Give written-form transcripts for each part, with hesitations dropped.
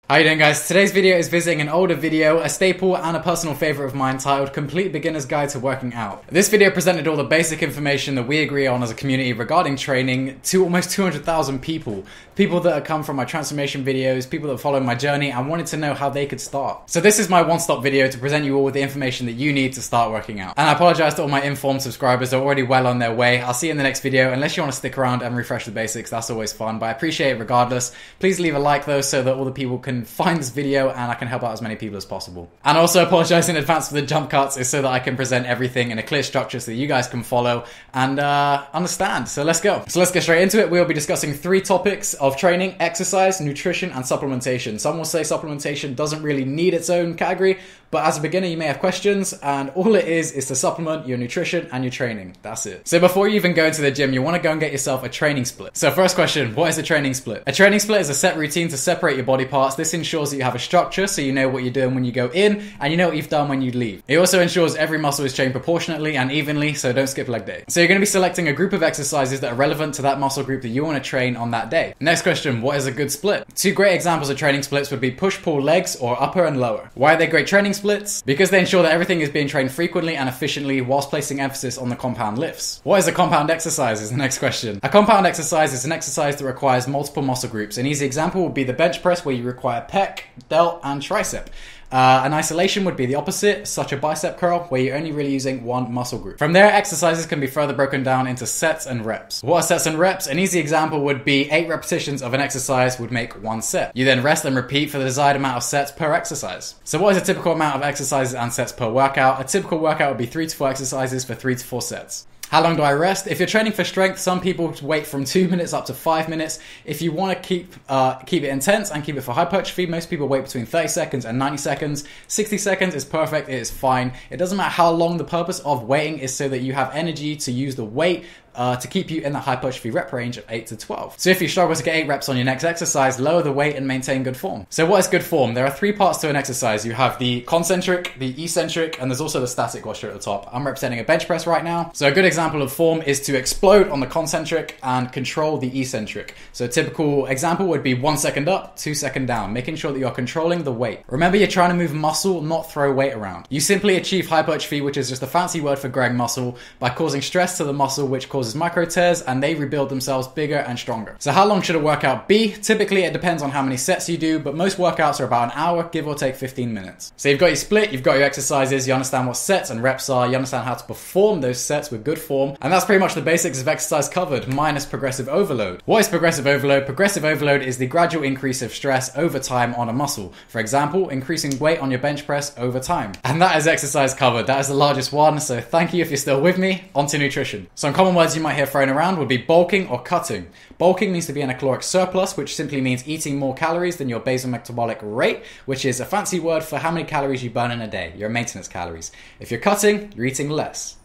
How you doing, guys? Today's video is visiting an older video, a staple and a personal favorite of mine titled Complete Beginner's Guide to Working Out. This video presented all the basic information that we agree on as a community regarding training to almost 200,000 people. People that have come from my transformation videos, people that follow my journey and wanted to know how they could start. So this is my one-stop video to present you all with the information that you need to start working out. And I apologize to all my informed subscribers that are already well on their way. I'll see you in the next video. Unless you want to stick around and refresh the basics, that's always fun, but I appreciate it regardless. Please leave a like though so that all the people can find this video and I can help out as many people as possible. And also apologize in advance for the jump cuts is so that I can present everything in a clear structure so that you guys can follow and understand. So let's go. So let's get straight into it. We'll be discussing 3 topics of training: exercise, nutrition, and supplementation. Some will say supplementation doesn't really need its own category, but as a beginner you may have questions, and all it is to supplement your nutrition and your training. That's it. So before you even go into the gym, you want to go and get yourself a training split. So first question, what is a training split? A training split is a set routine to separate your body parts. This ensures that you have a structure so you know what you're doing when you go in and you know what you've done when you leave. It also ensures every muscle is trained proportionately and evenly, so don't skip leg day. So you're going to be selecting a group of exercises that are relevant to that muscle group that you want to train on that day. Next question, what is a good split? 2 great examples of training splits would be push-pull legs or upper and lower. Why are they great training splits? Because they ensure that everything is being trained frequently and efficiently whilst placing emphasis on the compound lifts. What is a compound exercise is the next question. A compound exercise is an exercise that requires multiple muscle groups. An easy example would be the bench press, where you require pec, delt, and tricep. An isolation would be the opposite, such a bicep curl, where you're only really using one muscle group. From there, exercises can be further broken down into sets and reps. What are sets and reps? An easy example would be 8 repetitions of an exercise would make 1 set. You then rest and repeat for the desired amount of sets per exercise. So what is a typical amount of exercises and sets per workout? A typical workout would be 3 to 4 exercises for 3 to 4 sets. How long do I rest? If you're training for strength, some people wait from 2 minutes up to 5 minutes. If you want to keep it intense and keep it for hypertrophy, most people wait between 30 seconds and 90 seconds. 60 seconds is perfect, it is fine. It doesn't matter how long. The purpose of waiting is so that you have energy to use the weight to keep you in the hypertrophy rep range of 8 to 12. So if you struggle to get 8 reps on your next exercise, lower the weight and maintain good form. So what is good form? There are 3 parts to an exercise. You have the concentric, the eccentric, and there's also the static posture at the top. I'm representing a bench press right now. So a good example of form is to explode on the concentric and control the eccentric. So a typical example would be 1 second up, 2 second down, making sure that you're controlling the weight. Remember, you're trying to move muscle, not throw weight around. You simply achieve hypertrophy, which is just a fancy word for growing muscle, by causing stress to the muscle, which causes micro tears, and they rebuild themselves bigger and stronger. So how long should a workout be? Typically it depends on how many sets you do, but most workouts are about an hour, give or take 15 minutes. So you've got your split, you've got your exercises, you understand what sets and reps are, you understand how to perform those sets with good form, and that's pretty much the basics of exercise covered, minus progressive overload. What is progressive overload? Progressive overload is the gradual increase of stress over time on a muscle. For example, increasing weight on your bench press over time. And that is exercise covered. That is the largest one, so thank you if you're still with me. On to nutrition. Some common words you might hear thrown around would be bulking or cutting. Bulking means to be in a caloric surplus, which simply means eating more calories than your basal metabolic rate, which is a fancy word for how many calories you burn in a day, your maintenance calories. If you're cutting, you're eating less.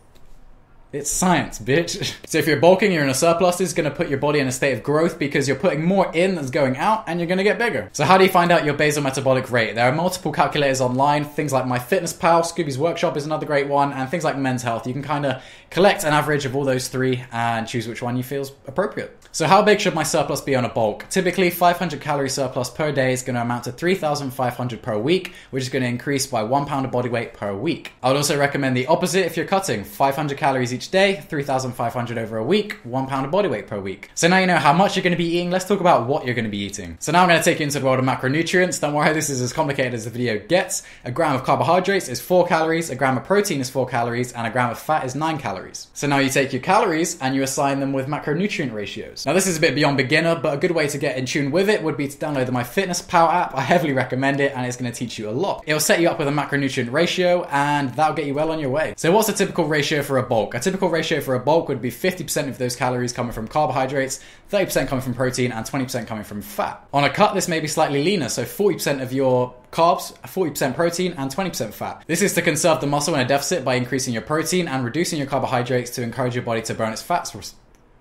It's science, bitch. So if you're bulking, you're in a surplus. This is going to put your body in a state of growth because you're putting more in than's going out and you're going to get bigger. So how do you find out your basal metabolic rate? There are multiple calculators online, things like MyFitnessPal, Scooby's Workshop is another great one, and things like Men's Health. You can kind of collect an average of all those 3 and choose which one you feel is appropriate. So how big should my surplus be on a bulk? Typically 500 calorie surplus per day is going to amount to 3,500 per week, which is going to increase by 1 pound of body weight per week. I would also recommend the opposite if you're cutting. 500 calories each day, 3,500 over a week, 1 pound of body weight per week. So now you know how much you're going to be eating. Let's talk about what you're going to be eating. So now I'm going to take you into the world of macronutrients. Don't worry, this is as complicated as the video gets. A gram of carbohydrates is 4 calories, a gram of protein is 4 calories, and a gram of fat is 9 calories. So now you take your calories and you assign them with macronutrient ratios. Now this is a bit beyond beginner, but a good way to get in tune with it would be to download the MyFitnessPal app. I heavily recommend it and it's going to teach you a lot. It'll set you up with a macronutrient ratio and that'll get you well on your way. So what's a typical ratio for a bulk? A typical ratio for a bulk would be 50% of those calories coming from carbohydrates, 30% coming from protein, and 20% coming from fat. On a cut, this may be slightly leaner, so 40% of your carbs, 40% protein, and 20% fat. This is to conserve the muscle in a deficit by increasing your protein and reducing your carbohydrates to encourage your body to burn its fats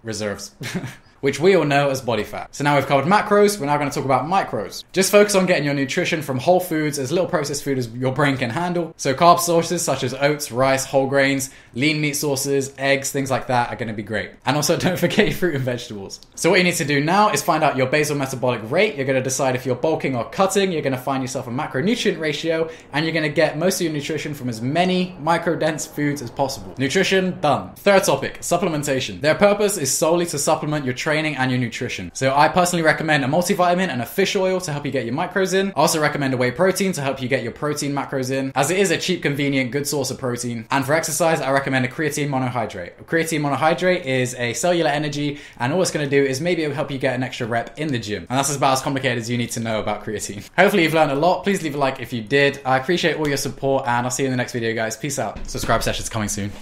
reserves. which we all know as body fat. So now we've covered macros, we're now going to talk about micros. Just focus on getting your nutrition from whole foods, as little processed food as your brain can handle. So carb sources such as oats, rice, whole grains, lean meat sources, eggs, things like that are going to be great. And also don't forget your fruit and vegetables. So what you need to do now is find out your basal metabolic rate. You're going to decide if you're bulking or cutting. You're going to find yourself a macronutrient ratio, and you're going to get most of your nutrition from as many micro-dense foods as possible. Nutrition, done. Third topic, supplementation. Their purpose is solely to supplement your training and your nutrition. So I personally recommend a multivitamin and a fish oil to help you get your macros in. I also recommend a whey protein to help you get your protein macros in, as it is a cheap, convenient, good source of protein. And for exercise, I recommend a creatine monohydrate. Creatine monohydrate is a cellular energy, and all it's going to do is maybe it will help you get an extra rep in the gym. And that's about as complicated as you need to know about creatine. Hopefully you've learned a lot. Please leave a like if you did. I appreciate all your support, and I'll see you in the next video, guys. Peace out. Subscribe sessions coming soon.